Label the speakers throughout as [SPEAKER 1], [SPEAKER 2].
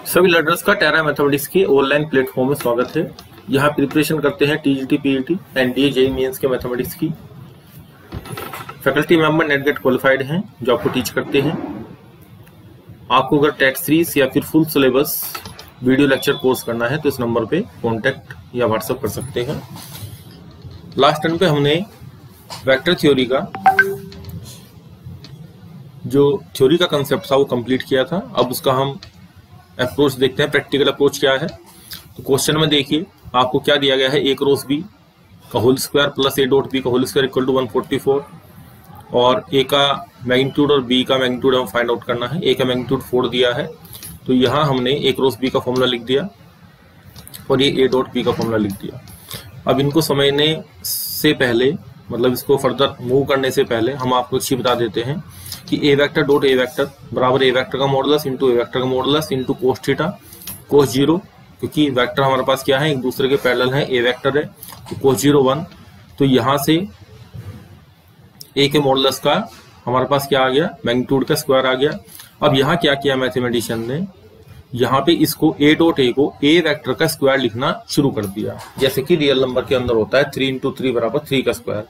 [SPEAKER 1] सभी लर्नर्स का Tera mathematics के ऑनलाइन प्लेटफॉर्म में स्वागत है। यहाँ प्रिपरेशन करते हैं TGT, PET, NDA, JEE mains के मैथमेटिक्स की। Faculty member NET GATE qualified हैं जो आपको टीच करते हैं। आपको अगर टेट सीरीज या फिर full syllabus video lecture course करना है तो इस नंबर पे कॉन्टैक्ट या व्हाट्सएप कर सकते हैं। लास्ट टर्न पे हमने वेक्टर थ्योरी का जो थ्योरी का कंसेप्ट था वो कंप्लीट किया था। अब उसका हम अप्रोच देखते हैं, प्रैक्टिकल अप्रोच क्या है। तो क्वेश्चन में देखिए आपको क्या दिया गया है, ए क्रॉस बी का whole square plus A dot B का होल स्क्वायर इक्वल टू 144 और ए का मैग्नीट्यूड और बी का मैग्नीट्यूड हम फाइंड आउट करना है। ए का मैग्नीट्यूड 4 दिया है तो यहाँ हमने ए क्रॉस बी का फॉर्मूला लिख दिया और ये ए डॉट बी का फॉर्मूला लिख दिया। अब इनको समझने से पहले, मतलब इसको फर्दर मूव करने से पहले हम आपको अच्छी बता देते हैं कि A vector dot A vector बराबर ए वेक्टर का मॉडुलस इंटू ए वेक्टर का modulus into cos theta cos 0, क्योंकि वेक्टर हमारे पास क्या है, एक दूसरे के पैरेलल है, ए वेक्टर है तो कोस 0 1। तो यहाँ से ए के मॉडुलस का हमारे पास क्या आ गया, मैग्नीट्यूड का स्क्वायर आ गया। अब यहाँ क्या किया मैथमेटिशियन ने, यहाँ पे इसको ए डॉट ए को ए वेक्टर का स्क्वायर लिखना शुरू कर दिया, जैसे कि रियल नंबर के अंदर होता है 3 इंटू 3 बराबर 3 का स्क्वायर।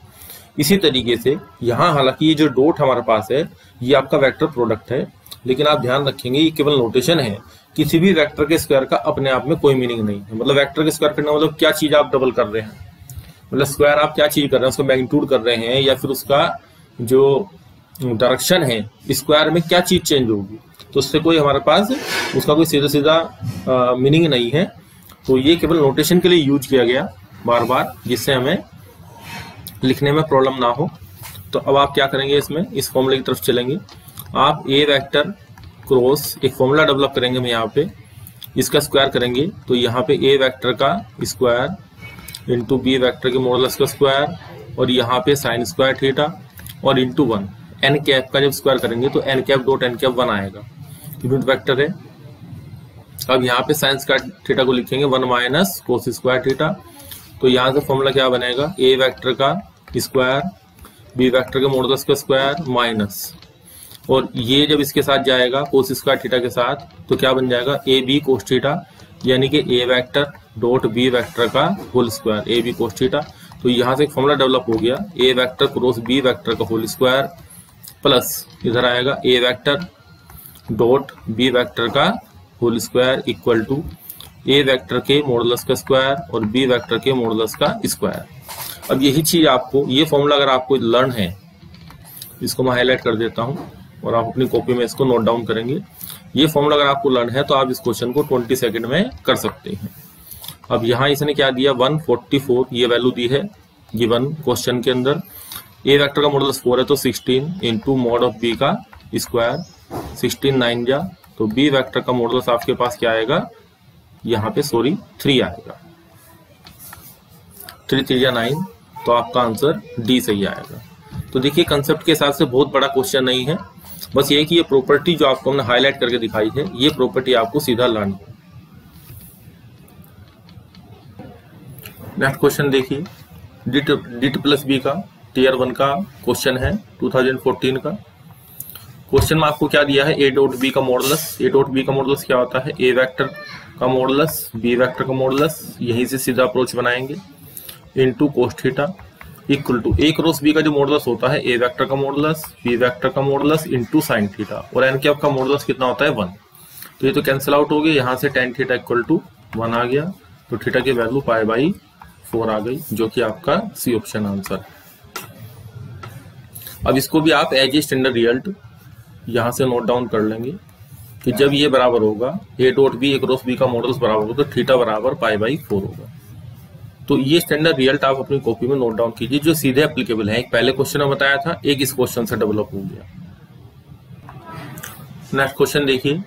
[SPEAKER 1] इसी तरीके से यहाँ हालांकि ये जो डॉट हमारे पास है ये आपका वेक्टर प्रोडक्ट है, लेकिन आप ध्यान रखेंगे ये केवल नोटेशन है। किसी भी वेक्टर के स्क्वायर का अपने आप में कोई मीनिंग नहीं है। मतलब वेक्टर के स्क्वायर करना मतलब क्या चीज आप डबल कर रहे हैं, मतलब स्क्वायर आप क्या चीज कर रहे हैं, उसका मैग्नीट्यूड कर रहे हैं या फिर उसका जो डायरेक्शन है स्क्वायर में क्या चीज चेंज होगी, तो उससे कोई हमारे पास उसका कोई सीधा सीधा मीनिंग नहीं है। तो ये केवल नोटेशन के लिए यूज किया गया बार बार, जिससे हमें लिखने में प्रॉब्लम ना हो। तो अब आप क्या करेंगे, इसमें इस फॉर्मूले की तरफ चलेंगे। आप ए वेक्टर क्रॉस एक फॉर्मूला डेवलप करेंगे, हम यहाँ पे इसका स्क्वायर करेंगे तो यहाँ पे ए वेक्टर का स्क्वायर इंटू बी वेक्टर के मॉडुलस का स्क्वायर और यहाँ पे साइन स्क्वायर थीटा और इंटू 1 एन कैप का जब स्क्वायर करेंगे तो N cap dot N cap 1 आएगा, यूनिट वेक्टर है। अब यहाँ पे साइन स्क्वायर थीटा को लिखेंगे 1 माइनस कोस स्क्वायर थीटा। तो यहाँ से फॉर्मूला क्या बनेगा, ए वेक्टर का स्क्वायर बी वेक्टर के मॉडुलस का स्क्वायर माइनस, और ये जब इसके साथ जाएगा कोस स्क्वायर थीटा के साथ तो क्या बन जाएगा, ए बी कोस थीटा, यानी कि A vector dot B vector का whole square A B cos theta. तो यहाँ से एक फॉर्मूला डेवलप हो गया, A vector cross B vector का होल स्क्वायर प्लस इधर आएगा A vector dot B vector का whole square equal to A vector के मॉडुलस का स्क्वायर और बी वेक्टर के मॉडुलस का स्क्वायर। अब यही चीज आपको, ये फॉर्मूला अगर आपको लर्न है, इसको मैं हाईलाइट कर देता हूं और आप अपनी कॉपी में इसको नोट डाउन करेंगे। ये फॉर्मूला अगर आपको लर्न है तो आप इस क्वेश्चन को 20 सेकंड में कर सकते हैं। अब यहाँ इसने क्या दिया, 144 ये वैल्यू दी है गिवन क्वेश्चन के अंदर। ए वेक्टर का मॉडुलस 4 है तो 16 इंटू मॉड ऑफ बी का स्क्वायर, 16 9 जा, तो बी वेक्टर का मॉडुलस आपके पास क्या आएगा, यहाँ पे 3 आएगा, 3 3 या 9, तो आपका आंसर डी सही आएगा। तो देखिए कंसेप्ट के हिसाब से बहुत बड़ा क्वेश्चन नहीं है, बस ये कि ये प्रॉपर्टी जो आपको हमने हाईलाइट करके दिखाई है ये प्रॉपर्टी आपको सीधा लर्न है। नेक्स्ट क्वेश्चन देखिए, डिट प्लस बी का टीयर 1 का क्वेश्चन है 2014 का। क्वेश्चन में आपको क्या दिया है, ए डॉट बी का मॉडुलस। ए डॉट बी का मॉडुलस क्या होता है, ए वेक्टर का मॉडुलस बी वेक्टर का मॉडुलस, यहीं से सीधा अप्रोच बनाएंगे, into cos theta equal to A cross B का जो मॉडुलस होता है ए वेक्टर का मॉडुलस बी वेक्टर का मॉडुलस इनटू साइन थीटा, और एन कैप का मॉडुलस कितना होता है 1। तो ये तो कैंसिल आउट हो गया, यहाँ से tan थीटा इक्वल टू 1 आ गया, तो थीटा की वैल्यू π/4 आ गई, जो कि आपका सी ऑप्शन आंसर है। अब इसको भी आप एज ए स्टैंडर्ड रिजल्ट यहाँ से नोट डाउन कर लेंगे कि जब ये बराबर होगा A dot B A cross B का मॉडुलस बराबर होगा तो थीटा बराबर π/4 होगा। तो ये स्टैंडर्ड रिजल्ट आप अपनी कॉपी में नोट डाउन कीजिए, जो सीधे एप्लीकेबल है। एक पहले क्वेश्चन में बताया था, एक इस क्वेश्चन से डेवलप हो गया। नेक्स्ट क्वेश्चन देखिए,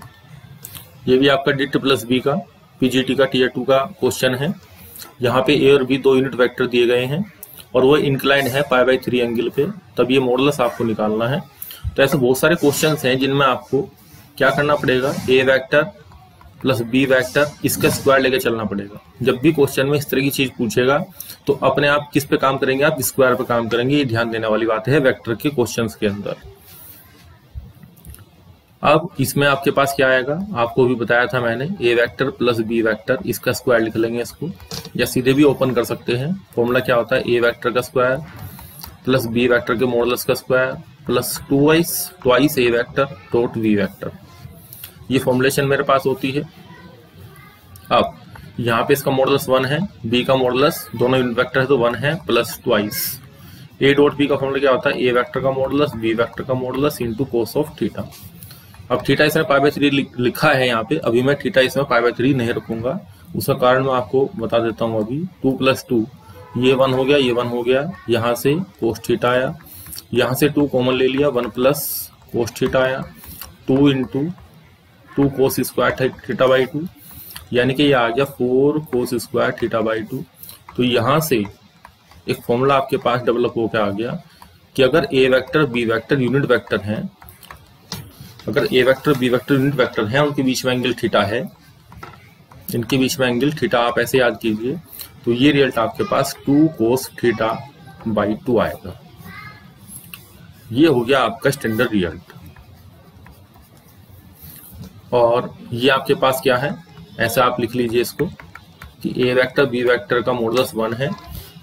[SPEAKER 1] ये भी आपका डिट प्लस बी का पीजीटी का टीयर 2 का क्वेश्चन है। यहाँ पे ए और बी 2 यूनिट वेक्टर दिए गए हैं और वो इंक्लाइंड है π/3 एंगल पे, तब ये मॉडुलस आपको निकालना है। तो ऐसे बहुत सारे क्वेश्चंस हैं जिनमें आपको क्या करना पड़ेगा, ए वेक्टर प्लस बी वेक्टर इसका स्क्वायर लेके चलना पड़ेगा। जब भी क्वेश्चन में इस तरह की चीज पूछेगा तो अपने आप किस पे काम करेंगे, आप स्क्वायर पे काम करेंगे। ये ध्यान देने वाली बात है वेक्टर के क्वेश्चंस के अंदर। अब इसमें आपके पास क्या आएगा, आपको भी बताया था मैंने, ए वेक्टर प्लस बी वेक्टर, इसका स्क्वायर लिख लेंगे इसको, या सीधे भी ओपन कर सकते हैं। फॉर्मूला क्या होता है, ए वेक्टर का स्क्वायर प्लस बी वेक्टर के मॉडुलस का स्क्वायर प्लस ट्वाइस ए वेक्टर डॉट बी वेक्टर। ये फॉर्मुलेशन मेरे पास होती है। अब यहाँ पे इसका मॉडुलस 1 है, बी का मॉडुलस, दोनों यूनिट वेक्टर है तो 1 है, plus twice a dot B का फॉर्मूला क्या होता है, ए वेक्टर का मॉडुलस बी वेक्टर का modulus into cos of theta. अब थीटा इसमें π/3 लिखा है यहाँ पे, अभी मैं थीटा इसमें π/3 नहीं रखूंगा, उसका कारण मैं आपको बता देता हूँ अभी। 2 + 2, ये 1 हो गया, ये 1 हो गया, यहाँ से कोस थीटा आया, यहाँ से 2 कॉमन ले लिया, 1 प्लस कोस थीटा आया, 2 into 2 cos square theta by 2, यानी कि ये आ गया 4 कोस स्क्वायर थीटा बाई 2। तो यहाँ से एक फॉर्मूला आपके पास डेवलप होकर आ गया कि अगर A vector B vector unit vector हैं, अगर A vector B vector unit vector हैं, उनके बीच में एंगल थीटा है, इनके बीच में एंगल थीटा आप ऐसे याद कीजिए, तो ये रिजल्ट आपके पास 2 कोस थीटा बाई 2 आएगा। ये हो गया आपका स्टैंडर्ड रिजल्ट। और ये आपके पास क्या है, ऐसा आप लिख लीजिए इसको कि ए वेक्टर बी वेक्टर का मॉडुलस 1 है,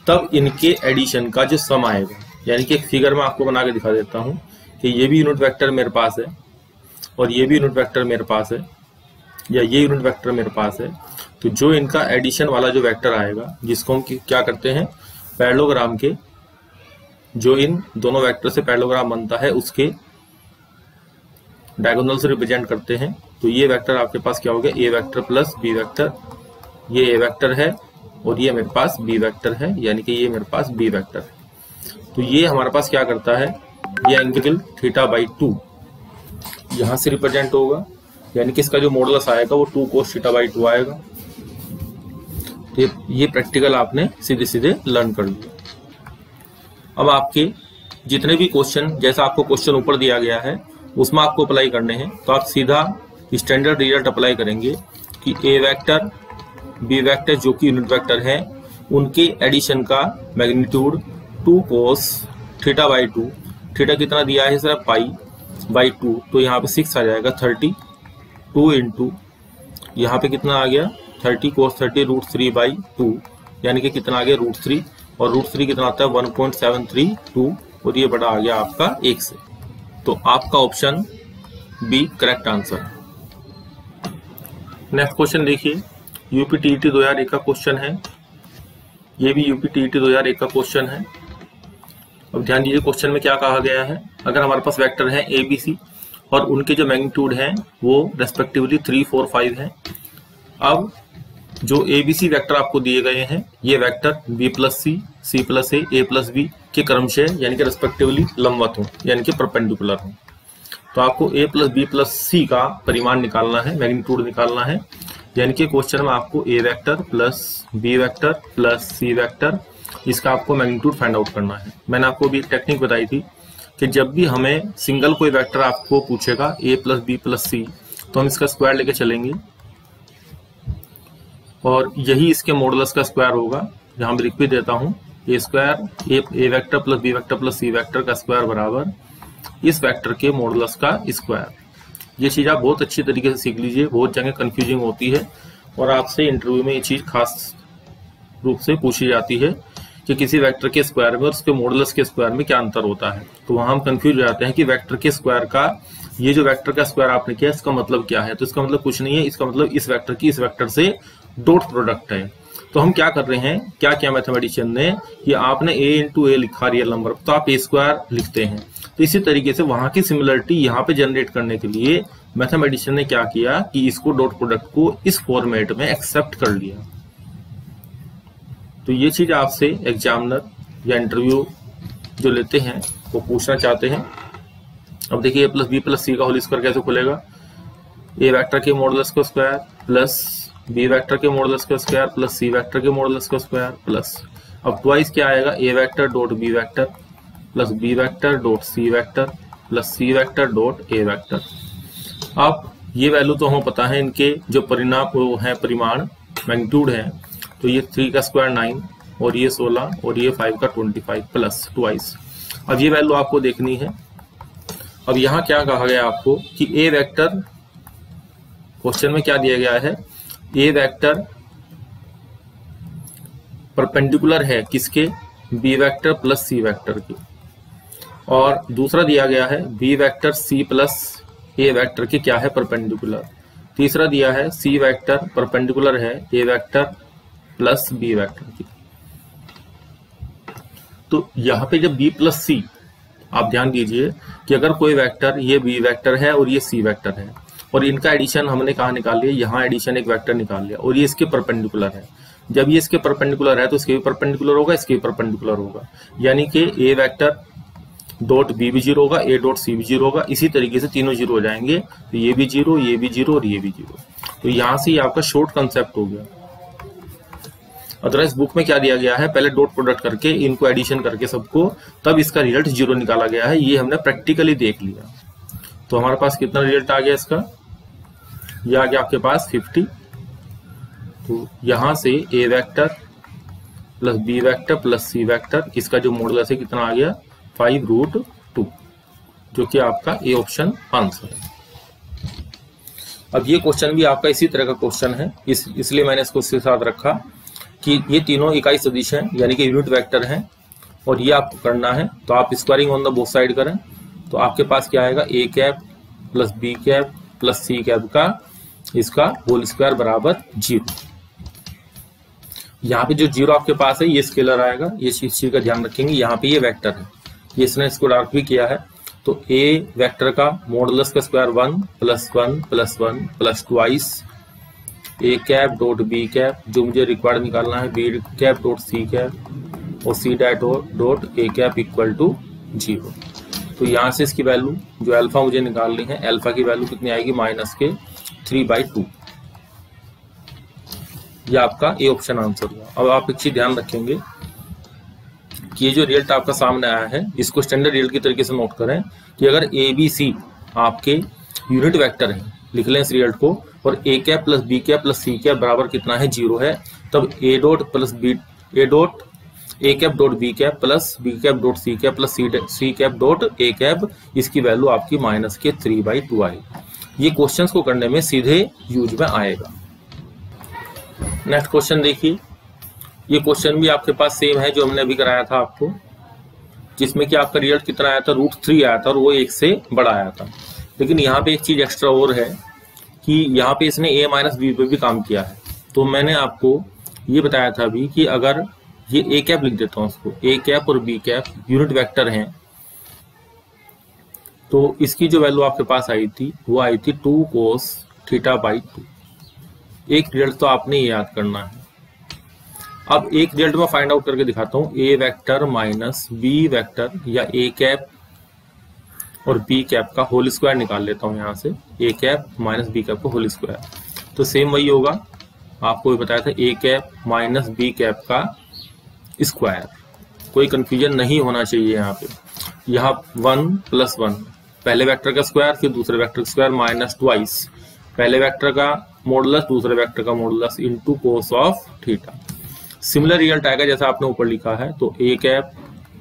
[SPEAKER 1] तब इनके एडिशन का जो सम आएगा, यानी कि एक फिगर में आपको बना के दिखा देता हूं कि ये भी यूनिट वेक्टर मेरे पास है और ये भी यूनिट वेक्टर मेरे पास है, या ये यूनिट वेक्टर मेरे पास है, तो जो इनका एडिशन वाला जो वेक्टर आएगा, जिसको हम क्या करते हैं, पैरेललोग्राम के, जो इन दोनों वेक्टर से पैरेललोग्राम बनता है उसके डायगोनल से रिप्रेजेंट करते हैं। तो ये वेक्टर आपके पास क्या हो गया, A vector plus B vector, ये ए वेक्टर है और ये मेरे पास बी वेक्टर है, यानी कि ये मेरे पास बी वेक्टर है। तो ये हमारे पास क्या करता है, ये एंगल थीटा बाई 2 यहां से रिप्रेजेंट होगा, यानी कि इसका जो मॉडुलस आएगा वो 2 कोस थीटा बाई 2 आएगा। तो ये प्रैक्टिकल आपने सीधे सीधे लर्न कर लिया। अब आपके जितने भी क्वेश्चन, जैसा आपको क्वेश्चन ऊपर दिया गया है उसमें आपको अप्लाई करने हैं, तो आप सीधा स्टैंडर्ड रिजल्ट अप्लाई करेंगे कि ए वेक्टर बी वेक्टर जो कि यूनिट वेक्टर है, उनके एडिशन का magnitude 2 cos theta by 2, theta कितना दिया है सर, π/2, तो यहाँ पे 6 आ जाएगा, 32 इंटू यहाँ पे कितना आ गया, 30 कोस 30 √3/2, यानी कि कितना आ गया √3, और √3 कितना आता है 1.732, और ये बड़ा आ गया आपका 1 से। तो आपका option b correct answer. Next question देखिए, यूपी टीईटी 2001 का क्वेश्चन है, ये भी यूपी टीईटी 2001 का क्वेश्चन है। अब ध्यान दीजिए क्वेश्चन में क्या कहा गया है, अगर हमारे पास वेक्टर है ए बी सी और उनके जो मैग्नीट्यूड हैं वो रेस्पेक्टिवली 3, 4, 5 हैं। अब जो ए बी सी वेक्टर आपको दिए गए हैं, ये vector B plus C plus A plus B के क्रमशः यानी कि रेस्पेक्टिवली लंबवत हो, यानी कि परपेंडिकुलर हो। तो आपको ए प्लस बी प्लस सी का परिमाण निकालना है, मैग्नीट्यूड निकालना है, यानी कि क्वेश्चन में आपको A vector plus B vector plus C vector, इसका आपको मैग्नीट्यूड फाइंड आउट करना है। मैंने आपको भी एक टेक्निक बताई थी कि जब भी हमें सिंगल कोई वेक्टर आपको पूछेगा ए प्लस बी प्लस सी, तो हम इसका स्क्वायर लेके चलेंगे और यही इसके मॉडुलस का स्क्वायर होगा। यहाँ मैं लिख भी देता हूँ, A square A vector plus B vector plus C vector का स्क्वायर बराबर इस वेक्टर के मॉडुलस का स्क्वायर। ये चीज आप बहुत अच्छी तरीके से सीख लीजिए, बहुत जगह कंफ्यूजिंग होती है और आपसे इंटरव्यू में ये चीज खास रूप से पूछी जाती है कि किसी वेक्टर के स्क्वायर में और उसके मॉडुलस के स्क्वायर में क्या अंतर होता है। तो वहां हम कंफ्यूज हो जाते हैं कि वेक्टर के स्क्वायर का, ये जो वेक्टर का स्क्वायर आपने किया इसका मतलब क्या है, तो इसका मतलब कुछ नहीं है, इसका मतलब इस वेक्टर की इस वेक्टर से डॉट प्रोडक्ट है। तो हम क्या कर रहे हैं, क्या किया मैथमेटिशियन ने, कि आपने a इंटू ए लिखा रियल नंबर, तो आप ए स्क्वायर लिखते हैं। तो इसी तरीके से वहां की सिमिलरिटी यहाँ पे जनरेट करने के लिए मैथमेटिशियन ने क्या किया कि इसको डॉट प्रोडक्ट को इस फॉर्मेट में एक्सेप्ट कर लिया। तो ये चीज आपसे एग्जामिनर या इंटरव्यू जो लेते हैं वो पूछना चाहते हैं। अब देखिए A plus B plus C का होल स्क्वायर कैसे खुलेगा, ए वेक्टर के मॉडुलस का स्क्वायर प्लस बी वेक्टर के मॉडुलस का स्क्वायर प्लस सी वेक्टर के मॉडुलस का स्क्वायर प्लस, अब ट्वाइस क्या आएगा, A vector dot B vector plus B vector dot C vector plus C vector dot A vector. अब ये वैल्यू तो हमें पता है, इनके जो परिणाम वो है परिमाण मैग्नीट्यूड है, तो ये 3 का स्क्वायर 9 और ये 16 और ये 5 का 25 प्लस ट्वाइस। अब ये वैल्यू आपको देखनी है, अब यहाँ क्या कहा गया आपको कि ए वेक्टर, क्वेश्चन में क्या दिया गया है, ए वेक्टर परपेंडिकुलर है किसके, B vector plus C vector के, और दूसरा दिया गया है बी वेक्टर सी प्लस ए वेक्टर के क्या है, परपेंडिकुलर। तीसरा दिया है सी वेक्टर परपेंडिकुलर है ए वेक्टर प्लस बी वेक्टर की। तो यहाँ पे जब बी प्लस सी, आप ध्यान दीजिए कि अगर कोई वेक्टर, ये बी वेक्टर है और ये सी वेक्टर है, और इनका एडिशन हमने कहाँ निकाल लिया, यहाँ एडिशन एक वेक्टर निकाल लिया, और ये इसके परपेंडिकुलर है। जब ये इसके परपेंडिकुलर है तो इसके भी परपेंडिकुलर होगा, इसके भी परपेंडिकुलर होगा, यानी कि ए वेक्टर डॉट बी भी जीरो होगा, ए डॉट सी भी जीरो होगा, इसी तरीके से तीनों जीरो हो जाएंगे, तो ये भी जीरो, ये भी जीरो और ये भी जीरो। तो यहां से आपका शॉर्ट कंसेप्ट हो गया। अदरवाइज बुक में क्या दिया गया है, पहले डॉट प्रोडक्ट करके इनको एडिशन करके सबको, तब इसका रिजल्ट जीरो निकाला गया है। ये हमने प्रैक्टिकली देख लिया। तो हमारे पास कितना रिजल्ट आ गया इसका, ये आ गया आपके पास 50। तो यहां से A vector plus B vector plus C vector, इसका जो मॉडुलस है कितना आ गया, 5√2, जो कि आपका ए ऑप्शन आंसर है। अब ये क्वेश्चन भी आपका इसी तरह का क्वेश्चन है, इसलिए मैंने इसको इसके साथ रखा कि ये तीनों इकाई सदिश हैं, यानी कि यूनिट वेक्टर हैं, और ये आपको करना है। तो आप squaring on the both side करें, तो आपके पास क्या आएगा, A cap plus B cap plus C cap का इसका होल स्क्वायर बराबर 0। यहाँ पे जो 0 आपके पास है ये स्केलर आएगा, ये चीज का ध्यान रखेंगे। यहाँ पे ये वेक्टर है, ये इसने इसको डार्क भी किया है। तो ए वेक्टर का मॉडुलस का square 1 plus 1 plus 1 plus twice A cap dot B cap, जो मुझे रिक्वायर्ड निकालना है, B cap dot C cap और C dot A cap equal to 0। तो यहाँ से इसकी वैल्यू जो अल्फा मुझे निकालनी है, अल्फा की वैल्यू कितनी आएगी, -3/2। यह आपका ए ऑप्शन आंसर हुआ। अब आप एक चीज ध्यान रखेंगे कि ये जो रिजल्ट आपका सामने आया है, इसको स्टैंडर्ड रिजल्ट की तरीके से नोट करें कि अगर ए बी सी आपके यूनिट वेक्टर हैं, लिख लें इस रिजल्ट को, और A cap plus B cap plus C cap बराबर कितना है, 0 है, तब A dot plus B, A cap dot B cap plus B cap dot C cap plus C cap dot A cap, इसकी वैल्यू आपकी -3/2 आएगी। ये क्वेश्चंस को करने में सीधे यूज में आएगा। नेक्स्ट क्वेश्चन देखिए, ये क्वेश्चन भी आपके पास सेम है जो हमने अभी कराया था आपको, जिसमें कि आपका रिजल्ट कितना आया था, √3 आया था, और वो 1 से बड़ा आया था। लेकिन यहाँ पे एक चीज एक्स्ट्रा और है कि यहाँ पे इसने a माइनस बी पे भी काम किया है। तो मैंने आपको ये बताया था अभी कि अगर ये ए कैप लिख देता हूँ उसको, ए कैप और बी कैप यूनिट वेक्टर हैं, तो इसकी जो वैल्यू आपके पास आई थी वो आई थी 2 cos θ/2। एक रिजल्ट तो आपने ये याद करना है। अब एक रिजल्ट में फाइंड आउट करके दिखाता हूँ, ए वेक्टर माइनस बी वेक्टर या ए कैप और बी कैप का होल स्क्वायर निकाल लेता हूँ यहाँ से, A cap minus B cap का होल स्क्वायर। तो सेम वही होगा, आपको भी बताया था, A cap minus B cap का स्क्वायर। कोई कंफ्यूजन नहीं होना चाहिए यहाँ पे। यहाँ 1 + 1, पहले वेक्टर का स्क्वायर फिर दूसरे वेक्टर का स्क्वायर माइनस ट्वाइस पहले वेक्टर का मॉडुलस दूसरे वेक्टर का modulus into cos of theta. Similar result आएगा जैसा आपने ऊपर लिखा है। तो A cap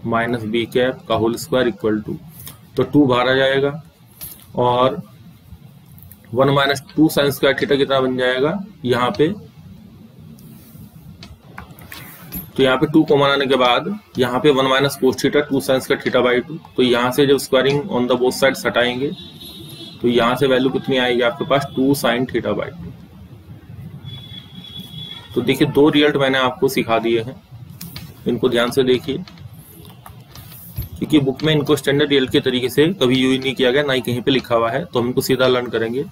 [SPEAKER 1] minus B cap का होल स्क्वायर इक्वल टू, तो 2 बाहर आ जाएगा और 1 - 2 साइन स्क्वायर थीटा कितना बन जाएगा यहाँ पे। तो यहाँ पे 2 को बनाने के बाद यहाँ पे 1 - cos थीटा 2 साइन स्क्वायर थीटा/2। तो यहाँ से जब squaring on the both side हटाएंगे तो यहाँ से वैल्यू कितनी आएगी आपके पास 2 sin θ/2। तो देखिए 2 रिजल्ट मैंने आपको सिखा दिए हैं, इनको ध्यान से देखिए, क्योंकि बुक में इनको स्टैंडर्ड रिजल्ट के तरीके से कभी यूज नहीं किया गया, ना ही कहीं पे लिखा हुआ है, तो हम इनको सीधा लर्न करेंगे।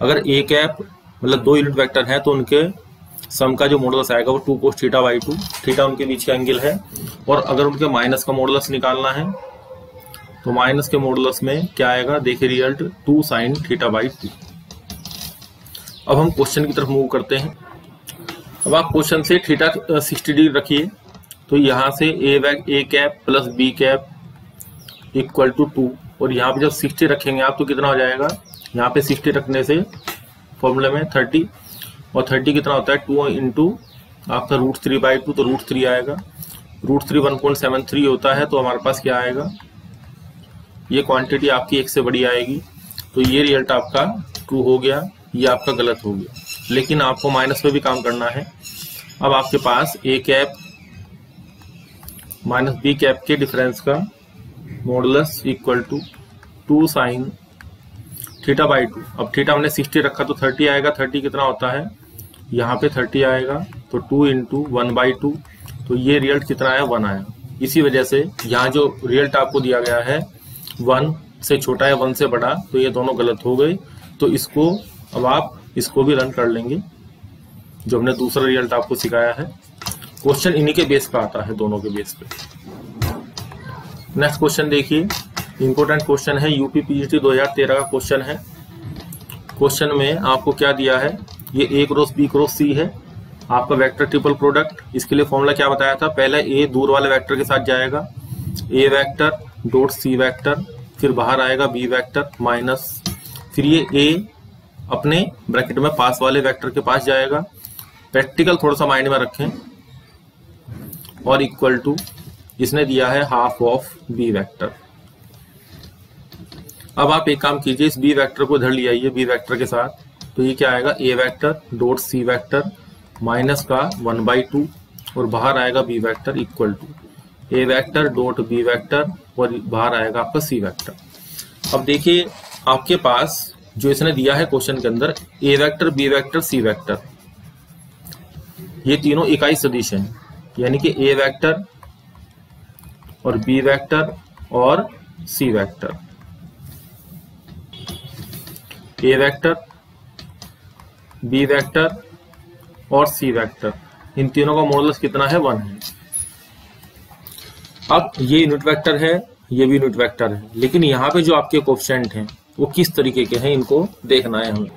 [SPEAKER 1] अगर ए कैप मतलब 2 यूनिट वेक्टर हैं तो उनके सम का जो मॉडुलस आएगा वो 2 cos θ/2, थीटा उनके बीच का एंगल है। और अगर उनके माइनस का मॉडुलस निकालना है तो माइनस के मॉडुलस में क्या आएगा, देखिए रिजल्ट 2 sin θ/2। अब हम क्वेश्चन की तरफ मूव करते हैं। अब आप क्वेश्चन से थीटा 60 डिग्री रखिए। तो यहाँ से A cap plus B cap equal to 2, और यहाँ पे जब 60 रखेंगे आप तो कितना हो जाएगा, यहाँ पे 60 रखने से फॉर्मूले में 30, और 30 कितना होता है 2 इंटू आपका √3/2, तो √3 आएगा। √3 1.73 होता है, तो हमारे पास क्या आएगा ये क्वांटिटी आपकी 1 से बड़ी आएगी, तो ये रिजल्ट आपका ट्रू हो गया, ये आपका गलत हो गया। लेकिन आपको माइनस पे भी काम करना है। अब आपके पास a cap minus b cap के डिफरेंस का modulus equal to 2 sine theta by 2। अब थीटा हमने 60 रखा तो 30 आएगा। 30 कितना होता है, यहाँ पे 30 आएगा, तो 2 इंटू 1/2, तो ये रिजल्ट कितना आया, 1 आया। इसी वजह से यहाँ जो रिजल्ट आपको दिया गया है 1 से छोटा है 1 से बड़ा, तो ये दोनों गलत हो गए। तो इसको अब आप इसको भी रन कर लेंगे, जो हमने दूसरा रिजल्ट आपको सिखाया है। क्वेश्चन इन्हीं के बेस पे आता है, दोनों के बेस पे। नेक्स्ट क्वेश्चन देखिए, इंपॉर्टेंट क्वेश्चन है, यूपी पीजीटी 2013 का क्वेश्चन है। क्वेश्चन में आपको क्या दिया है, ये A cross B cross C है, आपका वेक्टर ट्रिपल प्रोडक्ट। इसके लिए फॉर्मूला क्या बताया था, पहले A दूर वाले वेक्टर के साथ जाएगा, A vector dot C vector, फिर बाहर आएगा B वेक्टर माइनस, फिर ये A अपने ब्रैकेट में पास वाले वेक्टर के पास जाएगा। प्रैक्टिकल थोड़ा सा माइंड में रखें, और इक्वल टू इसने दिया है हाफ ऑफ B वेक्टर। अब आप एक काम कीजिए, इस B वेक्टर को इधर ले आइए B वेक्टर के साथ, तो ये क्या आएगा, A vector dot C vector minus का 1/2, और बाहर आएगा B vector equal to A vector dot B vector, और बाहर आएगा आपका C वेक्टर। अब देखिए आपके पास जो इसने दिया है क्वेश्चन के अंदर, A vector B vector C vector, ये तीनों इकाई सदिश हैं, यानी कि A वेक्टर और B वेक्टर और C vector. A vector, B vector और C वेक्टर, इन तीनों का मॉडुलस कितना है, 1 है। अब ये यूनिट वेक्टर है, ये भी यूनिट वेक्टर है, लेकिन यहाँ पे जो आपके कोएफिशिएंट हैं वो किस तरीके के हैं, इनको देखना है हमें।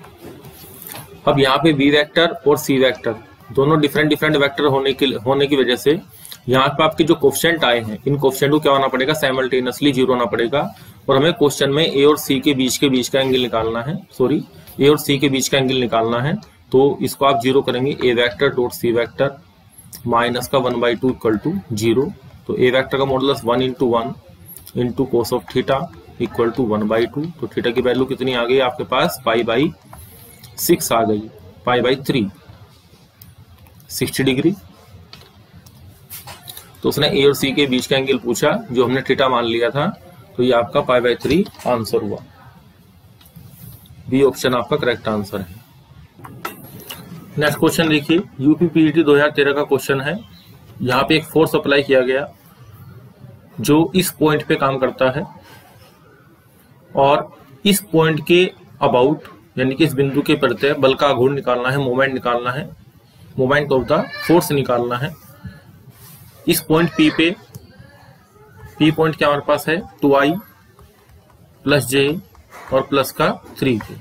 [SPEAKER 1] अब यहाँ पे B वेक्टर और C वेक्टर दोनों डिफरेंट वेक्टर होने की वजह से यहाँ पे आपके जो कोएफिशिएंट आए हैं, इन कोएफिशिएंट को क्या होना पड़ेगा, साइमल्टेनियसली 0 होना पड़ेगा। और हमें क्वेश्चन में A और C के बीच का एंगल निकालना है, A और C के बीच का एंगल निकालना है। तो इसको आप 0 करेंगे, A vector dot C vector minus का 1/2 इक्वल टू 0। तो A वेक्टर का modulus 1 into 1 into cos of theta equal to 1/2। तो थीटा की वैल्यू कितनी आ गई आपके पास, π/6 आ गई, π/3 60 डिग्री। तो उसने A और C के बीच का एंगल पूछा, जो हमने थीटा मान लिया था, तो ये आपका π/3 आंसर हुआ। बी ऑप्शन आपका करेक्ट आंसर है। नेक्स्ट क्वेश्चन देखिए, यूपी पीजीटी 2013 का क्वेश्चन है। यहाँ पे एक फोर्स अप्लाई किया गया जो इस पॉइंट पे काम करता है, और इस पॉइंट के अबाउट यानी कि इस बिंदु के प्रत्यय बल का आघूर्ण निकालना है, मोमेंट निकालना है, मोमेंट ऑफ द फोर्स निकालना है। इस पॉइंट P पे, P पॉइंट क्या हमारे पास है, 2i प्लस j और प्लस का 3j।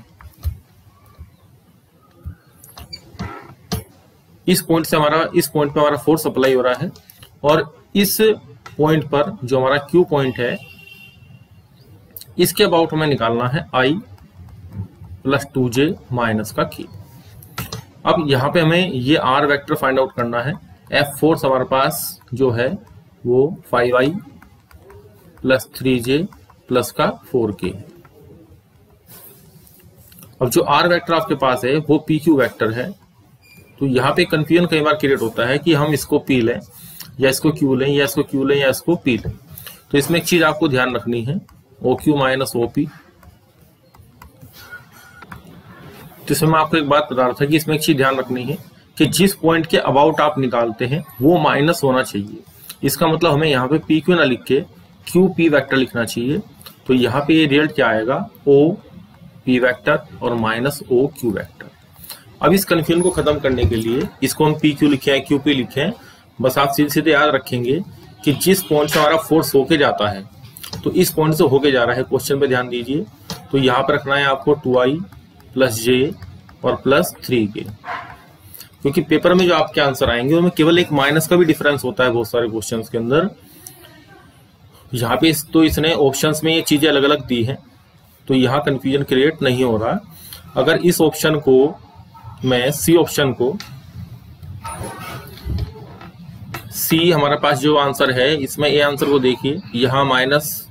[SPEAKER 1] इस पॉइंट पे हमारा फोर्स अप्लाई हो रहा है, और इस पॉइंट पर जो हमारा Q पॉइंट है, इसके अबाउट हमें निकालना है i प्लस 2j माइनस का k। अब यहाँ पे हमें ये r वेक्टर फाइंड आउट करना है। F फोर्स हमारे पास जो है वो 5i प्लस 3j प्लस का 4k। अब जो r वेक्टर आपके पास है वो PQ वेक्टर है। तो यहाँ पे कंफ्यूजन कई बार क्रिएट होता है कि हम इसको P लें या इसको Q लें या इसको Q लें या इसको P लें। तो इसमें एक चीज आपको ध्यान रखनी है, OQ माइनस OP। तो इसमें मैं आपको एक बात बता रहा था कि इसमें एक चीज ध्यान रखनी है कि जिस पॉइंट के अबाउट आप निकालते हैं वो माइनस होना चाहिए। इसका मतलब हमें यहाँ पे PQ ना लिख के QP वेक्टर लिखना चाहिए। तो यहाँ पे ये रिजल्ट क्या आएगा, OP वेक्टर और माइनस OQ वेक्टर। अब इस कंफ्यूजन को खत्म करने के लिए इसको हम PQ लिखे हैं, QP लिखे हैं, बस आप सीधे याद रखेंगे कि जिस पॉइंट से हमारा फोर्स होके जाता है, तो इस पॉइंट से होके जा रहा है, क्वेश्चन पे ध्यान दीजिए। तो यहाँ पर रखना है आपको 2i प्लस j और प्लस 3k, क्योंकि पेपर में जो आपके आंसर आएंगे उनमें केवल एक माइनस का भी डिफरेंस होता है बहुत सारे क्वेश्चंस के अंदर। यहाँ पे तो इसने ऑप्शंस में ये चीजें अलग अलग दी हैं, तो यहाँ कंफ्यूजन क्रिएट नहीं हो रहा। अगर इस ऑप्शन को मैं सी ऑप्शन को, सी हमारे पास जो आंसर है इसमें ए आंसर को देखिए, यहाँ माइनस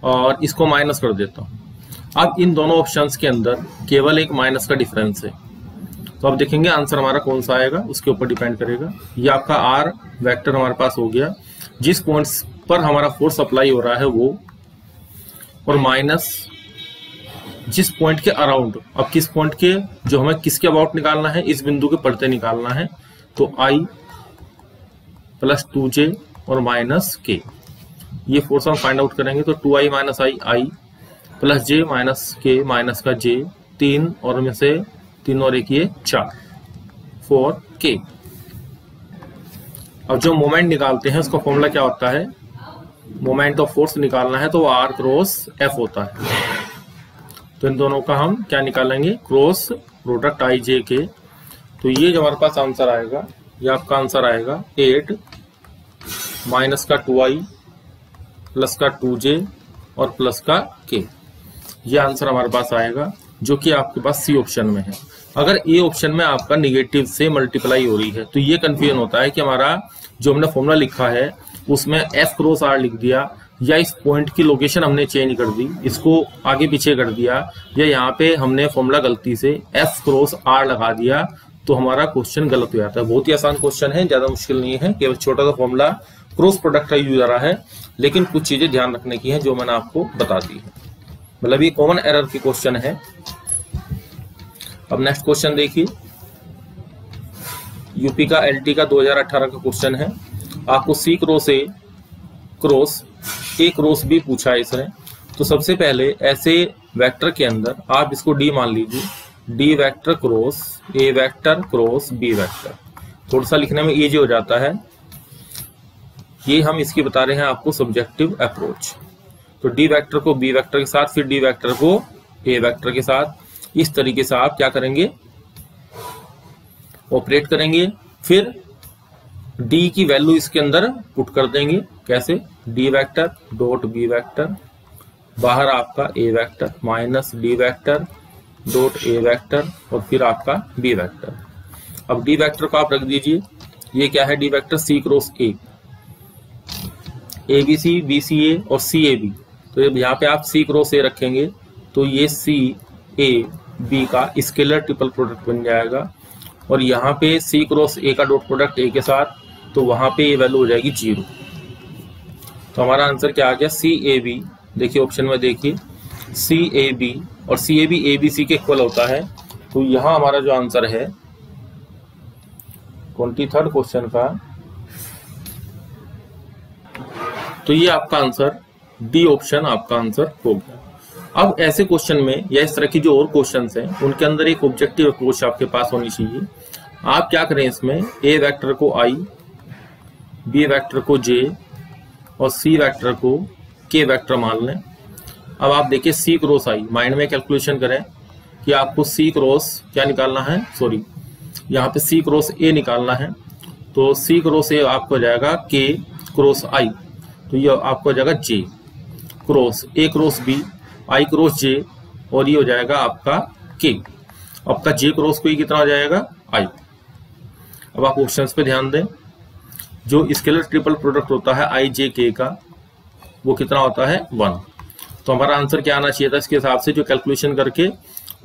[SPEAKER 1] और इसको माइनस कर देता हूँ। अब इन दोनों ऑप्शंस के अंदर केवल एक माइनस का डिफरेंस है, तो अब देखेंगे आंसर हमारा कौन सा आएगा, उसके ऊपर डिपेंड करेगा। ये आपका आर वेक्टर हमारे पास हो गया, जिस पॉइंट्स पर हमारा फोर्स अप्लाई हो रहा है वो, और माइनस जिस पॉइंट के अराउंड, अब किस पॉइंट के, जो हमें किसके अबाउट निकालना है, इस बिंदु के पड़ते निकालना है, तो आई प्लस 2j और माइनस के, ये फोर्स हम फाइंड आउट करेंगे। तो 2i माइनस आई प्लस j माइनस के माइनस का j, 3 और में से 3 और 1 ये 4, 4k। अब जो मोमेंट निकालते हैं उसका फॉर्मूला क्या होता है, मोमेंट ऑफ फोर्स निकालना है तो r क्रॉस f होता है। तो इन दोनों का हम क्या निकालेंगे, क्रॉस प्रोडक्ट i j के। तो ये जो हमारे पास आंसर आएगा, ये आपका आंसर आएगा 8 माइनस का 2i प्लस का 2j और प्लस का k। ये आंसर हमारे पास आएगा, जो कि आपके पास सी ऑप्शन में है। अगर ए ऑप्शन में आपका निगेटिव से मल्टीप्लाई हो रही है तो ये कंफ्यूजन होता है कि हमारा जो हमने फॉर्मूला लिखा है उसमें f क्रॉस r लिख दिया, या इस पॉइंट की लोकेशन हमने चेंज कर दी, इसको आगे पीछे कर दिया, या यहाँ पे हमने फॉर्मूला गलती से f क्रॉस r लगा दिया, तो हमारा क्वेश्चन गलत हो जाता है। बहुत ही आसान क्वेश्चन है, ज्यादा मुश्किल नहीं है, केवल छोटा सा फॉर्मूला क्रॉस प्रोडक्ट का यूज आ रहा है, लेकिन कुछ चीजें ध्यान रखने की है जो मैंने आपको बता दी है। मतलब ये कॉमन एरर की क्वेश्चन है। अब नेक्स्ट क्वेश्चन देखिए, यूपी का एलटी का 2018 का क्वेश्चन है। आपको सी क्रॉस ए क्रॉस बी पूछा है इसने। तो सबसे पहले ऐसे वेक्टर के अंदर आप इसको डी मान लीजिए, d vector cross a vector cross B vector. थोड़ा सा लिखने में इजी हो जाता है, ये हम इसकी बता रहे हैं आपको सब्जेक्टिव अप्रोच। तो डी वेक्टर को बी वेक्टर के साथ, फिर डी वेक्टर को ए वेक्टर के साथ, इस तरीके से आप क्या करेंगे, ऑपरेट करेंगे। फिर डी की वैल्यू इसके अंदर पुट कर देंगे, कैसे, D vector dot B vector, बाहर आपका A vector minus D vector dot A vector, और फिर आपका बी वेक्टर। अब डी वेक्टर को आप रख दीजिए, ये क्या है, D vector C cross A, A B C, B C A और सी ए बी। तो यहाँ पे आप सी क्रॉस ए रखेंगे तो ये सी ए बी का स्केलर ट्रिपल प्रोडक्ट बन जाएगा, और यहाँ पे सी क्रॉस ए का डॉट प्रोडक्ट ए के साथ, तो वहां पे ये वैल्यू हो जाएगी 0। तो हमारा आंसर क्या आ गया, सी ए बी। देखिए ऑप्शन में देखिए, सी ए बी, और सी ए बी सी के इक्वल होता है। तो यहाँ हमारा जो आंसर है 23rd क्वेश्चन का, तो ये आपका आंसर डी ऑप्शन आपका आंसर हो गया। अब ऐसे क्वेश्चन में या इस तरह की जो और क्वेश्चंस हैं उनके अंदर एक ऑब्जेक्टिव अप्रोच आपके पास होनी चाहिए। आप क्या करें, इसमें ए वेक्टर को आई, बी वेक्टर को जे और सी वेक्टर को के वेक्टर मान लें। अब आप देखिए सी क्रॉस आई, माइंड में कैलकुलेशन करें कि आपको सी क्रॉस क्या निकालना है, सॉरी यहाँ पे सी क्रॉस ए निकालना है। तो सी क्रॉस ए आपको हो जाएगा के क्रॉस आई, तो ये आपको हो जाएगा J cross A cross B, I cross J, और ये हो जाएगा आपका के। आपका जे क्रॉस को ये कितना हो जाएगा, आई। अब आप ऑप्शंस पे ध्यान दें, जो स्केलर ट्रिपल प्रोडक्ट होता है आई जे के का, वो कितना होता है 1। तो हमारा आंसर क्या आना चाहिए था, इसके हिसाब से जो कैलकुलेशन करके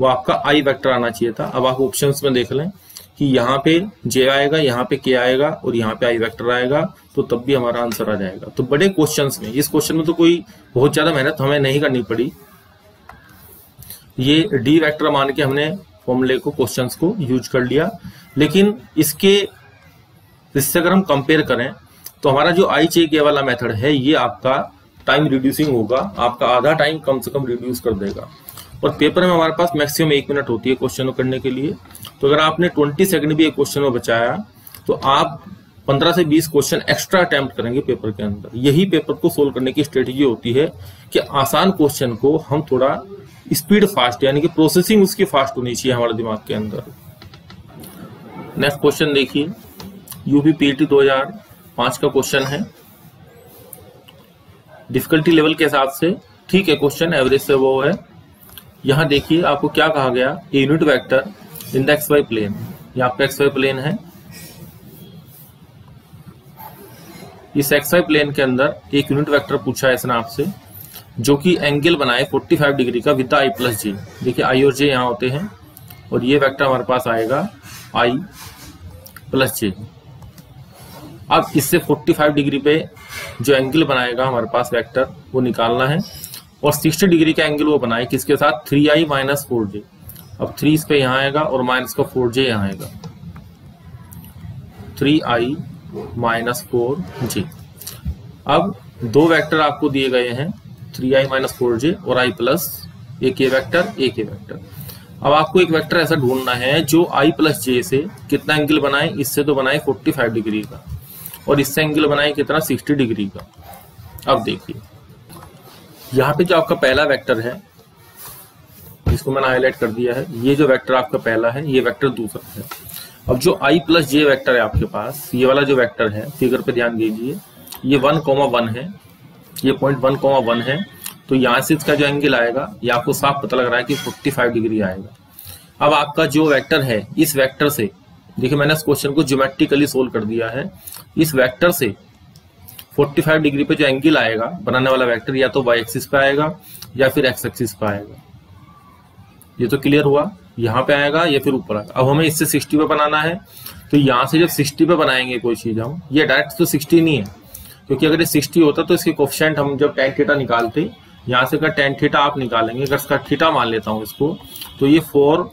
[SPEAKER 1] वो आपका आई वेक्टर आना चाहिए था। अब आप ऑप्शंस में देख लें कि यहाँ पे जे आएगा, यहाँ पे के आएगा और यहाँ पे आई वेक्टर आएगा, तो तब भी हमारा आंसर आ जाएगा। तो बड़े क्वेश्चंस में, इस क्वेश्चन में तो कोई बहुत ज्यादा मेहनत हमें नहीं करनी पड़ी, ये डी वेक्टर मान के हमने फॉर्मूले को, क्वेश्चंस को यूज कर लिया। लेकिन इससे अगर हम कंपेयर करें तो हमारा जो आई जे के वाला मेथड है ये आपका टाइम रिड्यूसिंग होगा, आपका आधा टाइम कम से कम रिड्यूस कर देगा। और पेपर में हमारे पास मैक्सिमम 1 मिनट होती है क्वेश्चन को करने के लिए। तो अगर आपने 20 सेकंड भी एक क्वेश्चन में बचाया तो आप 15 से 20 क्वेश्चन एक्स्ट्रा अटेम्प्ट करेंगे पेपर के अंदर। यही पेपर को सोल्व करने की स्ट्रेटेजी होती है कि आसान क्वेश्चन को हम थोड़ा स्पीड फास्ट, यानी कि प्रोसेसिंग उसकी फास्ट होनी चाहिए हमारे दिमाग के अंदर। नेक्स्ट क्वेश्चन देखिए, यूपी पीटी 2005 का क्वेश्चन है। डिफिकल्टी लेवल के हिसाब से ठीक है क्वेश्चन, एवरेज से वो है। यहां देखिए आपको क्या कहा गया, a unit vector in the X Y plane, ये आपका एक्स वाई प्लेन है। इस एक्स वाई प्लेन के अंदर एक यूनिट वेक्टर पूछा है इसने आपसे, जो कि एंगल बनाए 45 डिग्री का विद आई प्लस जे। देखिए आई और जे यहाँ होते हैं और ये वेक्टर हमारे पास आएगा आई प्लस जे। अब इससे 45 डिग्री पे जो एंगल बनाएगा हमारे पास वेक्टर वो निकालना है और 60 डिग्री का एंगल वो बनाए किसके साथ 3i माइनस 4j। अब 3 इस पे यहाँ आएगा और माइनस का 4j यहाँ आएगा 3i माइनस 4j। अब दो वेक्टर आपको दिए गए हैं 3i माइनस 4j और i प्लस एक ये वेक्टर एक ये वेक्टर। अब आपको एक वेक्टर ऐसा ढूंढना है जो i प्लस जे से कितना एंगल बनाए। इससे तो बनाए 45 डिग्री का और इससे एंगल बनाए कितना 60 डिग्री का। अब देखिए यहाँ पे जो आपका पहला वेक्टर है जिसको मैंने हाईलाइट कर दिया है, ये जो वेक्टर आपका पहला है ये वेक्टर दूसरा है। अब जो i प्लस जे वेक्टर है आपके पास, ये वाला जो वेक्टर है फिगर पे ध्यान दीजिए, ये 1,1 है, ये पॉइंट 1,1 है। तो यहाँ से इसका जो एंगल आएगा ये आपको साफ पता लग रहा है कि 45 डिग्री आएगा। अब आपका जो वेक्टर है इस वेक्टर से, देखिए मैंने इस क्वेश्चन को ज्योमेट्रिकली सोल्व कर दिया है। इस वेक्टर से 45 डिग्री पे जो एंगल आएगा बनाने वाला वेक्टर या तो y एक्सिस पे आएगा या फिर x एक्सिस पे आएगा। ये तो क्लियर हुआ, यहाँ पे आएगा या फिर ऊपर आएगा। अब हमें इससे 60 पे बनाना है तो यहाँ से जब 60 पे बनाएंगे कोई चीज हम, ये डायरेक्ट तो 60 नहीं है क्योंकि अगर ये 60 होता तो इसके कोफिशिएंट हम जब tan थीटा निकालते, यहाँ से अगर tan थीटा आप निकालेंगे, अगर इसका थीटा मान लेता हूँ इसको, तो ये 4,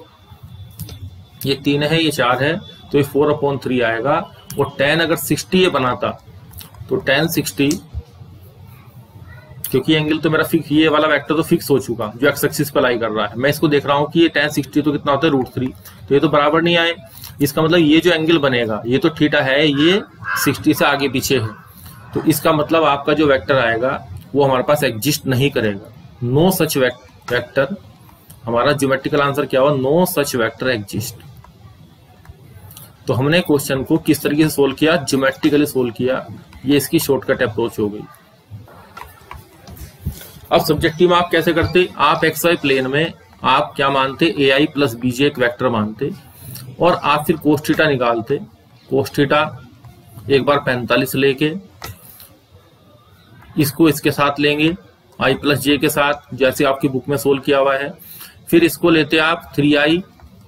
[SPEAKER 1] ये 3 है, ये 4 है, तो ये 4/3 आएगा। और tan अगर 60 ये बनाता तो tan 60, क्योंकि एंगल तो मेरा फिक्स, ये वाला वेक्टर तो फिक्स हो चुका जो एक्स एक्सिस पर लाई कर रहा है, मैं इसको देख रहा हूँ कि ये tan 60 तो कितना होता है √3, तो ये तो बराबर नहीं आए। इसका मतलब ये जो एंगल बनेगा ये तो थीटा है, ये 60 से आगे पीछे है, तो इसका मतलब आपका जो वेक्टर आएगा वो हमारे पास एग्जिस्ट नहीं करेगा। नो सच वेक्टर, हमारा ज्योमेट्रिकल आंसर क्या हुआ, नो सच वेक्टर एग्जिस्ट। तो हमने क्वेश्चन को किस तरीके से सोल्व किया, ज्योमेट्रिकली सोल्व किया, ये इसकी शॉर्टकट अप्रोच हो गई। अब सब्जेक्टिव में आप कैसे करते, आप XY प्लेन में आप क्या मानते, AI प्लस BJ एक वेक्टर मानते और आप फिर कोस थीटा निकालते। कोस थीटा एक बार 45 लेके इसको इसके साथ लेंगे I प्लस जे के साथ, जैसे आपकी बुक में सोल्व किया हुआ है। फिर इसको लेते आप 3i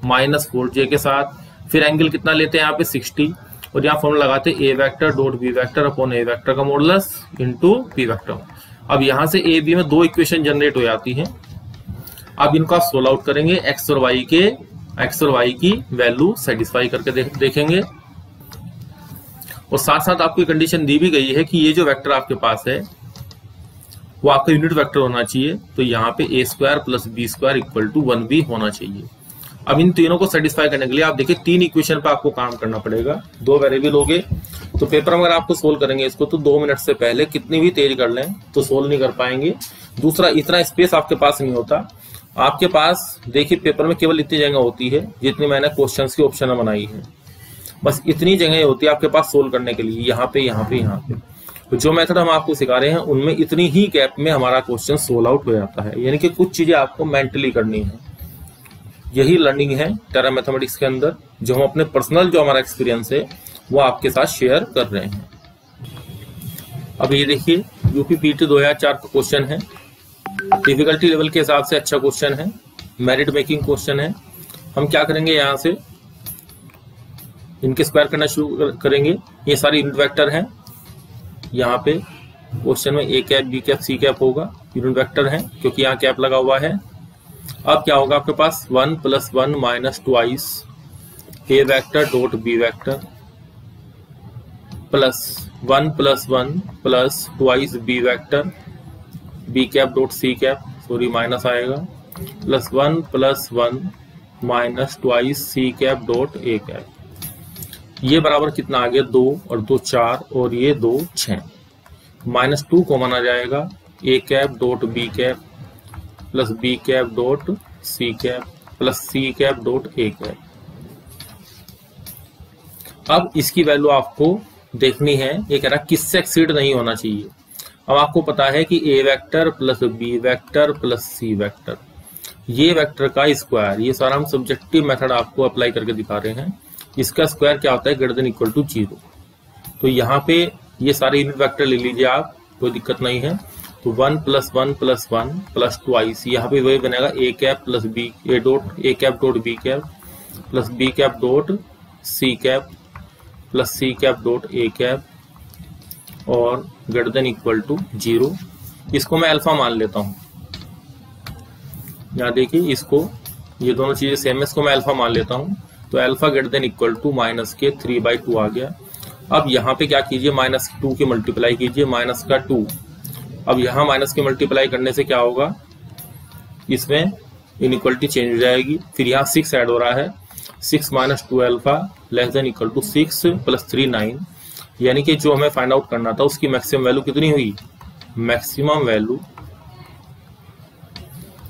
[SPEAKER 1] माइनस 4j के साथ, फिर एंगल कितना लेते हैं यहाँ पे 60 और यहाँ फॉर्मूला लगाते a vector dot b vector upon a vector का मॉडुलस इनटू b वेक्टर। अब यहाँ से a b में दो इक्वेशन जनरेट हो जाती हैं। अब इनको आप सोल्व आउट करेंगे, x और y की वैल्यू सेटिस्फाई करके देखेंगे। और साथ साथ आपको कंडीशन दी भी गई है कि ये जो वेक्टर आपके पास है वो आपका यूनिट वेक्टर होना चाहिए, तो यहाँ पे a² plus b² equal to 1b होना चाहिए। अब इन तीनों को सेटिस्फाई करने के लिए आप देखिए 3 इक्वेशन पे आपको काम करना पड़ेगा। 2 वेरिएबल हो गए, तो पेपर में अगर आपको सोल्व करेंगे इसको तो 2 मिनट से पहले कितनी भी तेज कर लें तो सोल्व नहीं कर पाएंगे। दूसरा, इतना स्पेस आपके पास नहीं होता। आपके पास देखिए पेपर में केवल इतनी जगह होती है जितनी मैंने क्वेश्चन की ऑप्शन बनाई है, बस इतनी जगह होती है आपके पास सोल्व करने के लिए, यहाँ पे यहाँ पे यहाँ पे। तो जो मेथड हम आपको सिखा रहे हैं उनमें इतनी ही गैप में हमारा क्वेश्चन सोल्व आउट हो जाता है, यानी कि कुछ चीजें आपको मेंटली करनी है। यही लर्निंग है टेरा मैथमेटिक्स के अंदर, जो हम अपने पर्सनल जो हमारा एक्सपीरियंस है वो आपके साथ शेयर कर रहे हैं। अब ये देखिए यूपी पीटी 2004 का क्वेश्चन है, डिफिकल्टी लेवल के हिसाब से अच्छा क्वेश्चन है, मेरिट मेकिंग क्वेश्चन है। हम क्या करेंगे, यहाँ से इनके स्क्वायर करना शुरू करेंगे। ये सारे यूनिट वेक्टर हैं, यहाँ पे क्वेश्चन में a cap b cap c cap होगा, यूनिट वेक्टर है क्योंकि यहाँ कैप लगा हुआ है। अब क्या होगा आपके पास 1 + 1 minus twice a vector dot b vector plus 1 + 1 plus twice b vector b cap dot c cap, sorry minus आएगा, plus 1 + 1 minus twice c cap dot a cap. ये बराबर कितना आ गया, 2 और 2 4 और ये 2 6, -2 कॉमन आ जाएगा, a cap dot b cap plus b cap dot c cap plus c cap dot a cap. अब इसकी वैल्यू आपको देखनी है, ये कह रहा किससे एक्सीड नहीं होना चाहिए। अब आपको पता है कि a vector plus b vector plus c vector, ये वेक्टर का स्क्वायर, ये सारा हम सब्जेक्टिव मेथड आपको अप्लाई करके दिखा रहे हैं। इसका स्क्वायर क्या होता है, > 0। तो यहाँ पे ये सारे यूनिट वेक्टर ले लीजिए आप, कोई दिक्कत नहीं है। तो 1 प्लस 1 प्लस 1 प्लस ट्वाइस, यहाँ पे वही बनेगा A cap plus B A dot A cap dot B cap plus B cap dot C cap plus C cap dot A cap और ग्रेटर देन इक्वल टू 0। इसको मैं alpha मान लेता हूँ। यहाँ देखिए, इसको ये दोनों चीजें सेम है, इसको मैं अल्फा मान लेता हूँ। तो alpha greater than equal to minus के 3/2 आ गया। अब यहाँ पे क्या कीजिए, -2 की मल्टीप्लाई कीजिए, माइनस का 2। अब यहाँ माइनस की मल्टीप्लाई करने से क्या होगा, इसमें इनइक्वलिटी चेंज हो जाएगी। फिर यहाँ 6 ऐड हो रहा है, 6 - 2 alpha less than equal to 6 + 3 9, यानी कि जो हमें फाइंड आउट करना था उसकी मैक्सिमम वैल्यू कितनी हुई, मैक्सिमम वैल्यू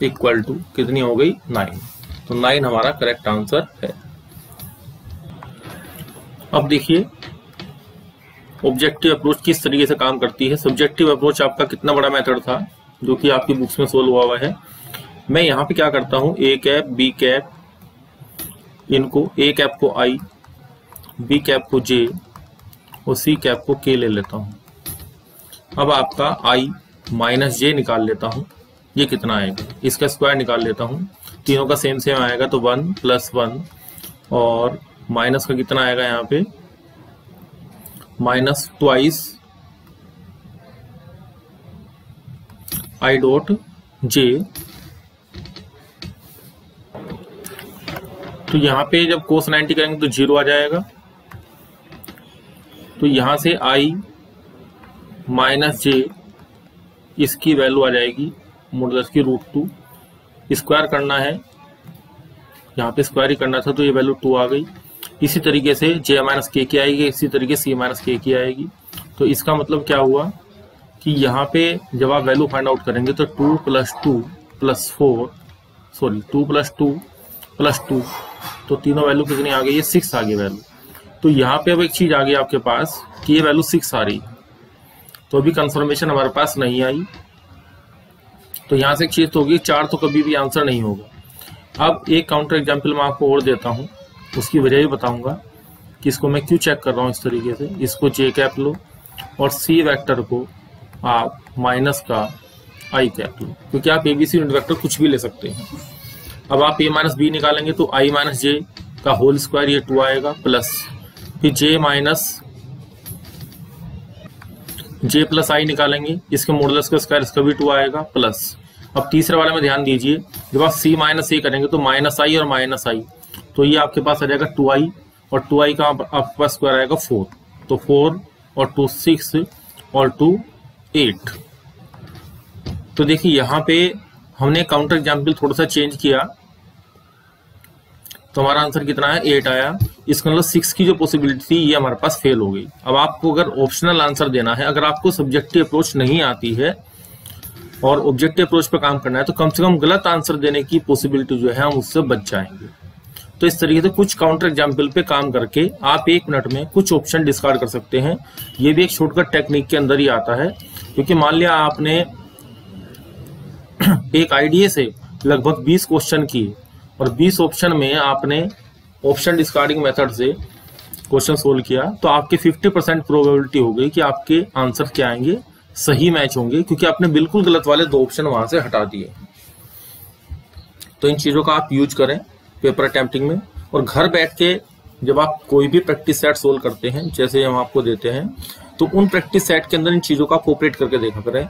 [SPEAKER 1] इक्वल टू कितनी हो गई, 9। तो 9 हमारा करेक्ट आंसर है। अब देखिए ऑब्जेक्टिव अप्रोच किस तरीके से काम करती है। सब्जेक्टिव अप्रोच आपका कितना बड़ा मेथड था जो कि आपकी बुक्स में सोल्व हुआ है। मैं यहाँ पे क्या करता हूँ, ए कैप बी कैप, इनको ए कैप को आई, बी कैप को जे और सी कैप को के ले लेता हूँ। अब आपका आई माइनस जे निकाल लेता हूँ, ये कितना आएगा, इसका स्क्वायर निकाल लेता हूँ। तीनों का सेम सेम आएगा तो 1 + 1 और माइनस का कितना आएगा यहाँ पे, minus twice I dot J. तो यहाँ पे जब कोस 90 करेंगे तो 0 आ जाएगा। तो यहाँ से आई माइनस जे, इसकी वैल्यू आ जाएगी मॉडुलस की √2। स्क्वायर करना है, यहाँ पे स्क्वायर ही करना था तो ये वैल्यू 2 आ गई। इसी तरीके से j - k की आएगी, इसी तरीके से c - k की आएगी। तो इसका मतलब क्या हुआ कि यहाँ पे जब आप वैल्यू फाइंड आउट करेंगे तो 2 + 2 + 4 सॉरी 2 + 2 + 2, तो तीनों वैल्यू कितनी आ गई है, 6 आ गई वैल्यू। तो यहाँ पे अब एक चीज आ गई आपके पास कि ये वैल्यू 6 आ रही है, तो अभी कंफर्मेशन हमारे पास नहीं आई। तो यहाँ से एक चीज तो होगी, 4 तो कभी भी आंसर नहीं होगा। अब एक काउंटर एग्जाम्पल मैं आपको और देता हूँ, उसकी वजह भी बताऊंगा कि इसको मैं क्यों चेक कर रहा हूँ इस तरीके से। इसको जे कैप लो और सी वेक्टर को आप माइनस का आई कैप लो, क्योंकि आप एबीसी यूनिट वेक्टर कुछ भी ले सकते हैं। अब आप a - b निकालेंगे तो i - j का होल स्क्वायर ये 2 आएगा, प्लस फिर j + i निकालेंगे, इसके मॉडुलस का स्क्वायर, इसका भी 2 आएगा, प्लस। अब तीसरे वाले में ध्यान दीजिए, जब आप c - a करेंगे तो -i और -i, तो ये आपके पास आ जाएगा 2i और 2i का आपके पास स्क्वायर आएगा 4, तो 4 और 2 6 और 2 8। तो देखिए यहाँ पे हमने काउंटर एग्जाम्पल थोड़ा सा चेंज किया तो हमारा आंसर कितना है, 8 आया। इसका मतलब 6 की जो पॉसिबिलिटी थी ये हमारे पास फेल हो गई। अब आपको अगर ऑप्शनल आंसर देना है, अगर आपको सब्जेक्टिव अप्रोच नहीं आती है और ऑब्जेक्टिव अप्रोच पर काम करना है, तो कम से कम गलत आंसर देने की पॉसिबिलिटी जो है हम उससे बच जाएंगे। तो इस तरीके से कुछ काउंटर एग्जाम्पल पे काम करके आप 1 मिनट में कुछ ऑप्शन डिस्कार्ड कर सकते हैं। ये भी एक शॉर्टकट टेक्निक के अंदर ही आता है, क्योंकि मान लिया आपने एक आईडीए से लगभग 20 क्वेश्चन किए और 20 ऑप्शन में आपने ऑप्शन डिस्कार्डिंग मेथड से क्वेश्चन सोल्व किया, तो आपकी 50% प्रोबेबिलिटी हो गई कि आपके आंसर क्या आएंगे, सही मैच होंगे, क्योंकि आपने बिल्कुल गलत वाले 2 ऑप्शन वहां से हटा दिए। तो इन चीजों का आप यूज करें पेपर अटेम्प्टिंग में, और घर बैठ के जब आप कोई भी प्रैक्टिस सेट सोल्व करते हैं, जैसे हम आपको देते हैं, तो उन प्रैक्टिस सेट के अंदर इन चीजों का कोऑपरेट करके देखा करें,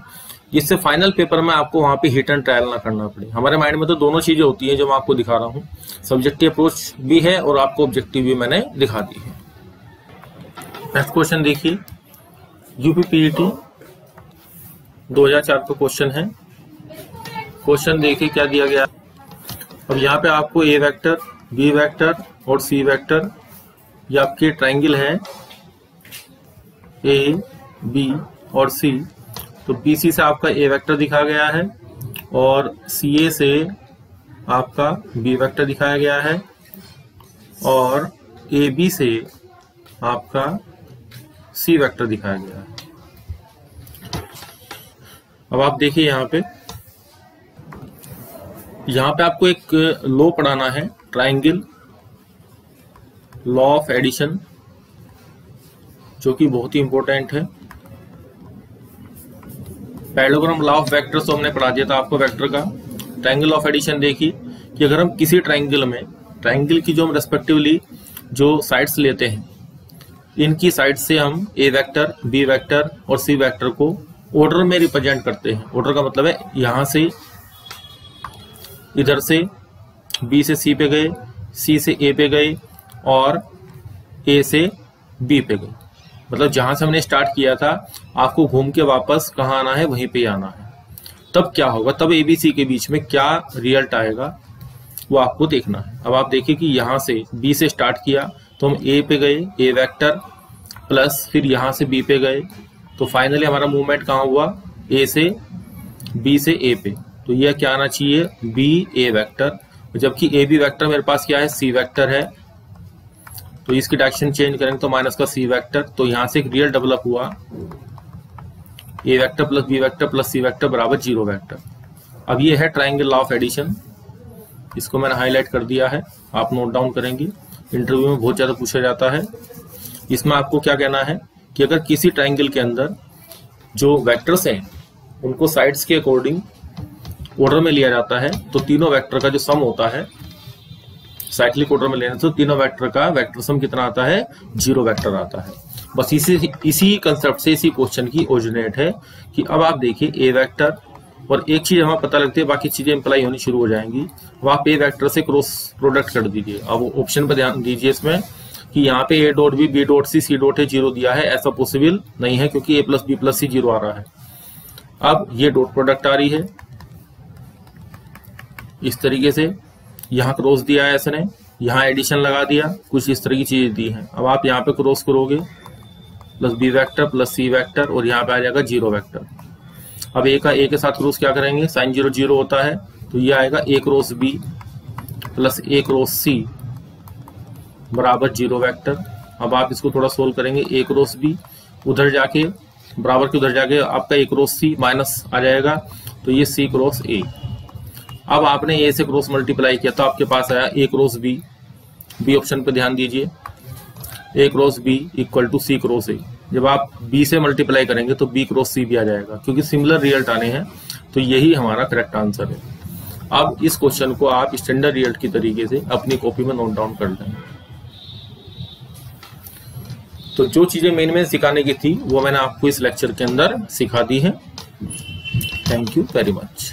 [SPEAKER 1] जिससे फाइनल पेपर में आपको वहां पे हिट एंड ट्रायल ना करना पड़े। हमारे माइंड में तो दोनों चीजें होती हैं जो मैं आपको दिखा रहा हूँ, सब्जेक्टिव अप्रोच भी है और आपको ऑब्जेक्टिव भी मैंने दिखा दी है। नेक्स्ट क्वेश्चन देखिए, यूपीपीईटी 2004 का क्वेश्चन है। क्वेश्चन देखिए क्या दिया गया। अब यहाँ पे आपको ए वेक्टर, बी वेक्टर और सी वेक्टर, ये आपके ट्राइंगल है ए बी और सी। तो बी सी से आपका ए वेक्टर दिखाया गया है और सी ए से आपका बी वेक्टर दिखाया गया है और ए बी से आपका सी वेक्टर दिखाया गया है। अब आप देखिए यहाँ पे आपको एक लॉ पढ़ाना है, ट्राइंगल लॉ ऑफ एडिशन, जो कि बहुत ही इंपॉर्टेंट है। पैरेललोग्राम लॉ ऑफ वेक्टर्स तो हमने पढ़ा दिया था आपको वेक्टर का। ट्रायंगल ऑफ एडिशन देखिए कि अगर हम किसी ट्रायंगल में, ट्रायंगल की जो हम रेस्पेक्टिवली जो साइड्स लेते हैं, इनकी साइड से हम ए वेक्टर, बी वेक्टर और सी वेक्टर को ऑर्डर में रिप्रेजेंट करते हैं। ऑर्डर का मतलब है यहां से इधर से बी से सी पे गए, सी से ए पे गए और ए से बी पे गए। मतलब जहां से हमने स्टार्ट किया था आपको घूम के वापस कहाँ आना है, वहीं पे आना है। तब क्या होगा, तब ए बी सी के बीच में क्या रिजल्ट आएगा वो आपको देखना है। अब आप देखिए कि यहां से बी से स्टार्ट किया तो हम ए पे गए, ए वेक्टर प्लस फिर यहां से बी पे गए, तो फाइनली हमारा मूवमेंट कहाँ हुआ, ए से बी से ए पे। तो यह क्या आना चाहिए, बी ए वेक्टर, जबकि ए बी वेक्टर मेरे पास क्या है, सी वेक्टर है। तो इसकी डायरेक्शन चेंज करेंगे तो माइनस का सी वेक्टर, तो यहां से एक रियल डेवलप हुआ A vector plus B vector plus C vector बराबर 0 वेक्टर। अब ये है ट्रायंगल लॉ ऑफ एडिशन, इसको मैंने हाईलाइट कर दिया है, आप नोट डाउन करेंगे, इंटरव्यू में बहुत ज्यादा पूछा जाता है। इसमें आपको क्या कहना है कि अगर किसी ट्रायंगल के अंदर जो वेक्टर्स हैं उनको साइड्स के अकॉर्डिंग ऑर्डर में लिया जाता है, तो तीनों वेक्टर का जो सम होता है साइक्लिक ऑर्डर में लेने से तीनों वेक्टर का वेक्टर सम कितना आता है, 0 वेक्टर आता है। बस इसी कंसेप्ट से इसी क्वेश्चन की ओरिजिनेट है कि अब आप देखिए ए वेक्टर, और एक चीज हमें पता लगती है बाकी चीजें इंप्लाई होनी शुरू हो जाएंगी। अब आप ए वेक्टर से क्रॉस प्रोडक्ट कर दीजिए। अब ऑप्शन पर ध्यान दीजिए इसमें कि यहाँ पे a dot b, b dot c dot a 0 दिया है, ऐसा पॉसिबल नहीं है क्योंकि a plus B plus c 0 आ रहा है। अब ये डॉट प्रोडक्ट आ रही है इस तरीके से, यहाँ क्रॉस दिया है इसने, यहाँ एडिशन लगा दिया, कुछ इस तरह की चीजें दी हैं। अब आप यहाँ पे क्रॉस करोगे plus B vector plus C vector और यहाँ पे आ जाएगा 0 वेक्टर। अब ए का ए के साथ क्रॉस क्या करेंगे, साइन 0 0 होता है, तो ये आएगा ए क्रॉस बी प्लस ए क्रॉस सी बराबर 0 वेक्टर। अब आप इसको थोड़ा सोल्व करेंगे, ए क्रॉस बी उधर जाके बराबर के उधर जाके आपका ए क्रॉस सी माइनस आ जाएगा, तो ये सी क्रॉस ए। अब आपने ए से क्रॉस मल्टीप्लाई किया तो आपके पास आया A cross B, B option पे ध्यान दीजिए, A cross B equal to C cross A. जब आप बी से मल्टीप्लाई करेंगे तो बी क्रॉस सी भी आ जाएगा, क्योंकि सिमिलर रिजल्ट आने हैं, तो यही हमारा करेक्ट आंसर है। अब इस क्वेश्चन को आप स्टैंडर्ड रिजल्ट की तरीके से अपनी कॉपी में नोट डाउन कर लें। तो जो चीजें मेन में सिखाने की थी वो मैंने आपको इस लेक्चर के अंदर सिखा दी है। Thank you very much.